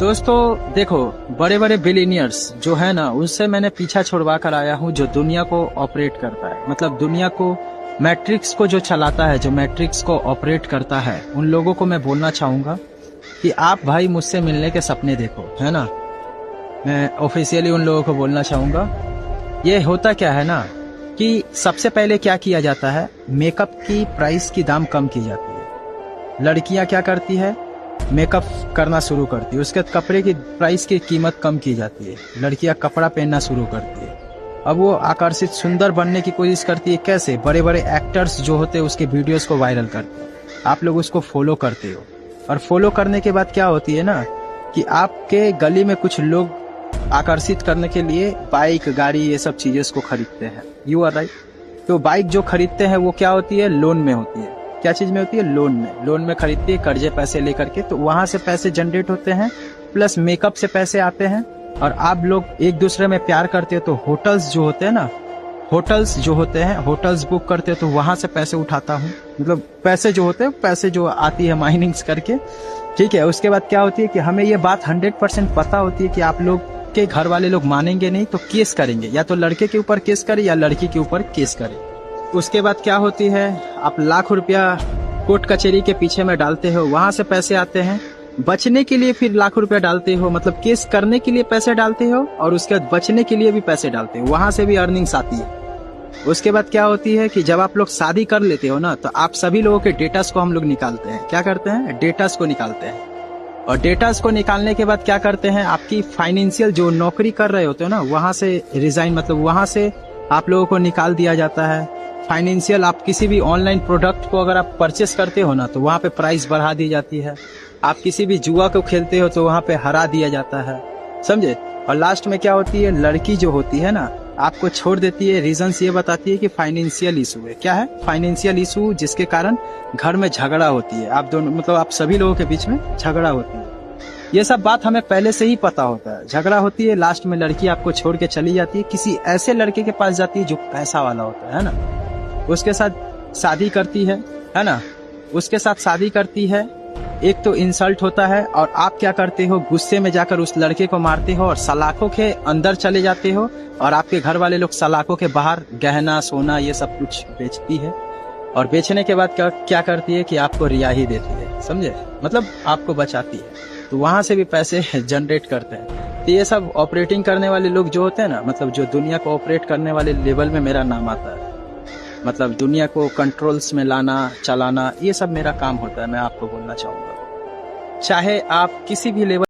दोस्तों देखो, बड़े बड़े बिलियनियर्स जो है ना, उससे मैंने पीछा छुड़वा कर आया हूँ जो दुनिया को ऑपरेट करता है, मतलब दुनिया को, मैट्रिक्स को जो चलाता है, जो मैट्रिक्स को ऑपरेट करता है, उन लोगों को मैं बोलना चाहूंगा कि आप भाई मुझसे मिलने के सपने देखो, है ना। मैं ऑफिशियली उन लोगों को बोलना चाहूंगा, ये होता क्या है ना कि सबसे पहले क्या किया जाता है, मेकअप की प्राइस की दाम कम की जाती है। लड़कियां क्या करती है, मेकअप करना शुरू करती है, उसके कपड़े की प्राइस की कीमत कम की जाती है। लड़कियां कपड़ा पहनना शुरू करती है, अब वो आकर्षित सुंदर बनने की कोशिश करती है। कैसे? बड़े बड़े एक्टर्स जो होते हैं उसके वीडियोस को वायरल करते हैं, आप लोग उसको फॉलो करते हो, और फॉलो करने के बाद क्या होती है ना कि आपके गली में कुछ लोग आकर्षित करने के लिए बाइक, गाड़ी, ये सब चीजें को खरीदते हैं। You are right. तो बाइक जो खरीदते हैं वो क्या होती है, लोन में होती है। क्या चीज में होती है? लोन में खरीदती है, कर्जे पैसे लेकर के। तो वहां से पैसे जनरेट होते हैं, प्लस मेकअप से पैसे आते हैं, और आप लोग एक दूसरे में प्यार करते हो तो होटल्स जो होते हैं ना, होटल्स जो होते हैं, होटल्स बुक करते हो तो वहां से पैसे उठाता हूँ, मतलब पैसे जो होते हैं, पैसे जो आती है माइनिंग्स करके, ठीक है। उसके बाद क्या होती है कि हमें ये बात 100% पता होती है कि आप लोग के घर वाले लोग मानेंगे नहीं तो केस करेंगे, या तो लड़के के ऊपर केस करें या लड़की के ऊपर केस करें। उसके बाद क्या होती है, आप लाख रुपया कोर्ट कचहरी के पीछे में डालते हो, वहां से पैसे आते हैं, बचने के लिए फिर लाख रुपया डालते हो, मतलब केस करने के लिए पैसे डालते हो, और उसके बाद बचने के लिए भी पैसे डालते हो, वहां से भी अर्निंग्स आती है। उसके बाद क्या होती है कि जब आप लोग शादी कर लेते हो ना, तो आप सभी लोगों के डेटास को हम लोग निकालते हैं। क्या करते हैं? डेटास को निकालते हैं, और डेटास को निकालने के बाद क्या करते हैं, आपकी फाइनेंशियल जो नौकरी कर रहे होते हो ना, वहां से रिजाइन, मतलब वहां से आप लोगों को निकाल दिया जाता है। फाइनेंशियल, आप किसी भी ऑनलाइन प्रोडक्ट को अगर आप परचेस करते हो ना, तो वहां पे प्राइस बढ़ा दी जाती है। आप किसी भी जुआ को खेलते हो तो वहां पे हरा दिया जाता है, समझे। और लास्ट में क्या होती है, लड़की जो होती है ना, आपको छोड़ देती है। रीजंस ये बताती है कि फाइनेंशियल इशू है। क्या है? फाइनेंशियल इशू, जिसके कारण घर में झगड़ा होती है, आप दोनों, मतलब आप सभी लोगों के बीच में झगड़ा होती है। ये सब बात हमें पहले से ही पता होता है। झगड़ा होती है, लास्ट में लड़की आपको छोड़ के चली जाती है, किसी ऐसे लड़के के पास जाती है जो पैसा वाला होता है ना, उसके साथ शादी करती है ना, उसके साथ शादी करती है। एक तो इंसल्ट होता है, और आप क्या करते हो, गुस्से में जाकर उस लड़के को मारते हो और सलाखों के अंदर चले जाते हो, और आपके घर वाले लोग सलाखों के बाहर गहना, सोना, ये सब कुछ बेचती है, और बेचने के बाद क्या करती है कि आपको रिहाई देती है, समझे, मतलब आपको बचाती है। तो वहां से भी पैसे जनरेट करते हैं। तो ये सब ऑपरेटिंग करने वाले लोग जो होते हैं ना, मतलब जो दुनिया को ऑपरेट करने वाले लेवल में मेरा नाम आता है, मतलब दुनिया को कंट्रोल्स में लाना, चलाना, ये सब मेरा काम होता है। मैं आपको बोलना चाहूंगा, चाहे आप किसी भी लेवल